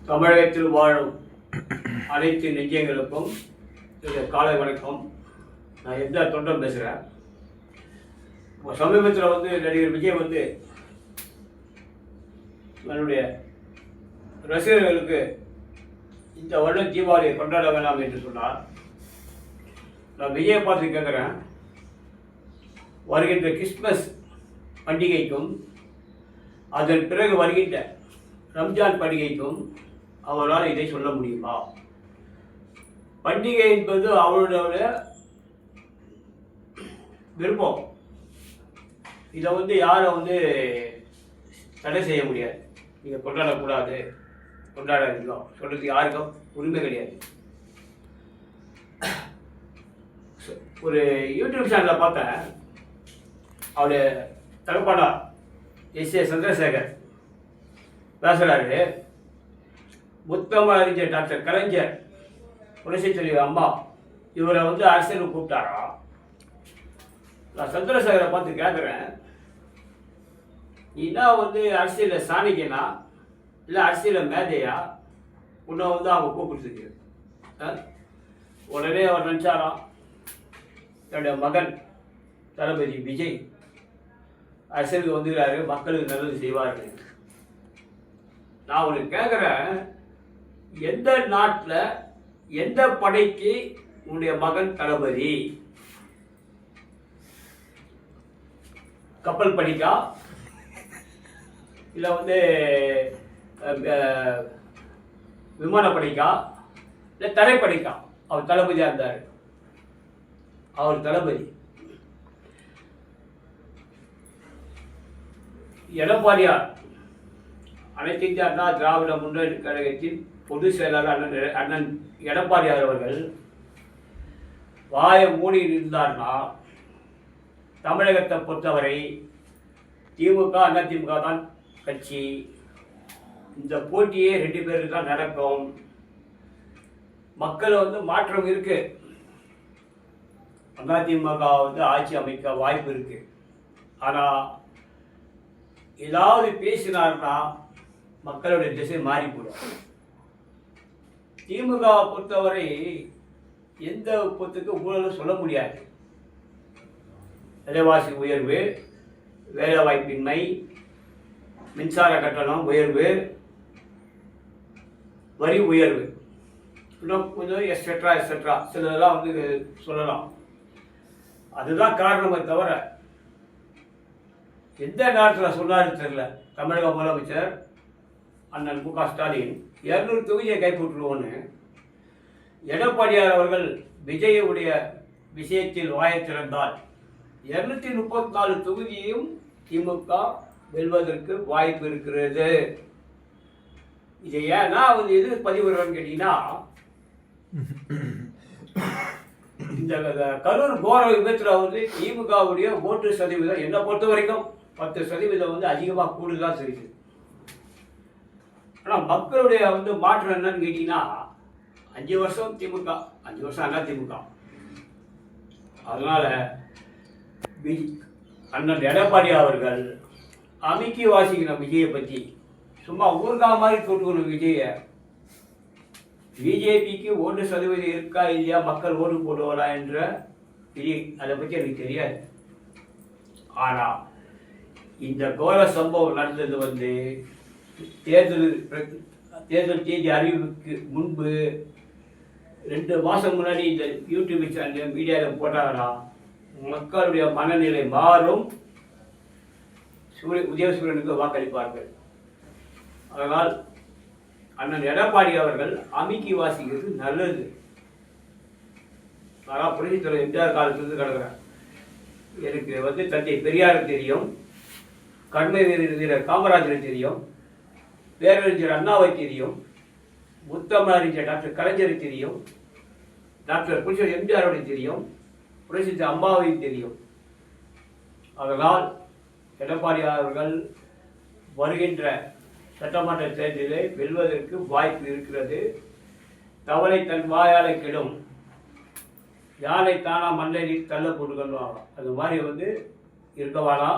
தமிழகத்தில் வாழும் அனைத்து நெஞ்சங்களுக்கும் காலை வணக்கம். நான் எந்த தொண்டன் பேசுகிறேன். சமீபத்தில் நடிகர் விஜய் என்னுடைய ரசிகர்களுக்கு இந்த வருடம் தீபாவளியை கொண்டாட வேண்டாம் என்று சொன்னார். நான் விஜயை பார்த்து கேட்குறேன், வருகின்ற கிறிஸ்மஸ் பண்டிகைக்கும் அதன் பிறகு வருகின்ற ரம்ஜான் பண்டிகைக்கும் அவரால் இதை சொல்ல முடியுமா? பண்டிகை என்பது அவருடைய விருப்பம். இதை யாரும் தடை செய்ய முடியாது. நீங்கள் கொண்டாடக்கூடாது, கொண்டாடாதீங்க சொல்கிறது யாருக்கும் உரிமை கிடையாது. ஒரு யூடியூப் சேனலில் பார்த்தேன், அவருடைய தகப்பாளர் எஸ்.ஏ. சந்திரசேகர் பேசுகிறாரு. அறிஞர் டாக்டர் கலைஞர் புரட்சித் தலைவர் அம்மா இவரை அரசியலுக்கு கூப்பிட்டாரா? நான் சந்திரசேகரை பார்த்து கேட்குறேன், நீனா அரசியலில் சாணிக்கனா இல்லை அரசியலில் மேதையா உன்னை அவங்க கூப்பிடுறதுக்கு? உடனே அவர் நினச்சாராம், என்னுடைய மகன் தளபதி விஜய் அரசியலுக்கு வந்துக்கிறாரு, மக்களுக்கு நல்லது செய்வார்கள். நான் உனக்கு கேட்குறேன், எந்த நாட்டில் எந்த படைக்கு உன்னுடைய மகன் தளபதி? கப்பல் படைக்கா இல்லை விமானப்படைக்கா இல்லை தரைப்படைக்கா அவர் தளபதியாக இருந்தார்? அவர் தளபதி. எடப்பாடியார் அனைத்து இந்திய அண்ணா திராவிட முன்னேற்ற கழகத்தின் பொதுச் செயலாளர் அண்ணன் எடப்பாடியார் அவர்கள் வாயை மூடி இருந்தார்னா, தமிழகத்தை பொறுத்தவரை திமுக அதிமுக தான் கட்சி. இந்த போட்டியே 2 பேருக்கு தான் நடக்கும். மக்கள் மாற்றம் இருக்கு. அதிமுக ஆட்சி அமைக்க வாய்ப்பு இருக்கு. ஆனால் ஏதாவது பேசினார்னா மக்களுடைய திசை மாறி போடும். திமுக பொறுத்தவரை எந்த பொத்துக்கு ஊழலும் சொல்ல முடியாது. விலைவாசி உயர்வு, வேலைவாய்ப்பின்மை, மின்சார கட்டணம் உயர்வு, வரி உயர்வு, இன்னும் கொஞ்சம் எக்ஸெட்ரா சிலதெல்லாம் சொல்லலாம். அதுதான் காரணமே தவிர எந்த நேரத்தில் சொன்னாரு தெரியல. தமிழக முதலமைச்சர் அண்ணன் மு க ஸ்டாலின் 200 தொகுதியை கைப்பற்றுவோன்னு எடப்பாடியார் அவர்கள் விஜயுடைய விஷயத்தில் வாயை திறந்தால் 234 தொகுதியையும் திமுக வெல்வதற்கு வாய்ப்பு இருக்கிறது. இதை ஏன்னா எது பதிவுறன்னு கேட்டீங்கன்னா, இந்த கரூர் கோர விபத்தில் திமுகவுடைய ஓட்டு சதவீதம் என்னை பொறுத்த வரைக்கும் 10% அதிகமாக கூடுதலாக தெரியுது. ஆனால் மக்களுடைய மாற்றம் என்னன்னு கேட்டீங்கன்னா, 5 வருஷம் திமுக, 5 வருஷம் அதிமுக. அதனால அண்ணன் எடப்பாடி அவர்கள் அமைக்கி வாசிக்கணும் விஜயை பற்றி. சும்மா ஊர்கா மாதிரி தொட்டுக்கணும் விஜயை. பிஜேபிக்கு ஓட்டு சதவீதம் இருக்கா இல்லையா, மக்கள் ஓட்டு போடுவாரா என்ற அதை பற்றி எனக்கு தெரியாது. ஆனால் இந்த கோர சம்பவம் நடந்தது தேர்தல் தேதி அறிவிப்புக்கு முன்பு 2 மாதம் முன்னாடி இந்த யூடியூப் சேனல் மீடியாவில் போட்டாங்கன்னா மக்களுடைய மனநிலை மாறும். உதயசூரியனுக்கு வாக்களிப்பார்கள். அதனால் அண்ணன் எடப்பாடி அவர்கள் அமைக்கி வாசிக்கிறது நல்லது. ஆனால் புரட்சித் தலைவர் எம்ஜிஆர் காலத்திலிருந்து கிடக்கிறேன். எனக்கு தந்தை பெரியார் தெரியும், கண்மை வீரர் காமராஜரை தெரியும், பேரறிஞர் அண்ணாவை தெரியும், அறிஞர் டாக்டர் கலைஞரை தெரியும், டாக்டர் புரட்சித் எம்ஜிஆரோட தெரியும், புரட்சித் அம்மாவையும் தெரியும். அதனால் எடப்பாடி அவர்கள் வருகின்ற சட்டமன்ற தேர்தலை வெல்வதற்கு வாய்ப்பு இருக்கிறது. தவளை தன் வாயாலை கெடும், யானை தானா மண்ணை தள்ள போட்டு கொள்வாங்க. அது மாதிரி இருக்க வேணாம்.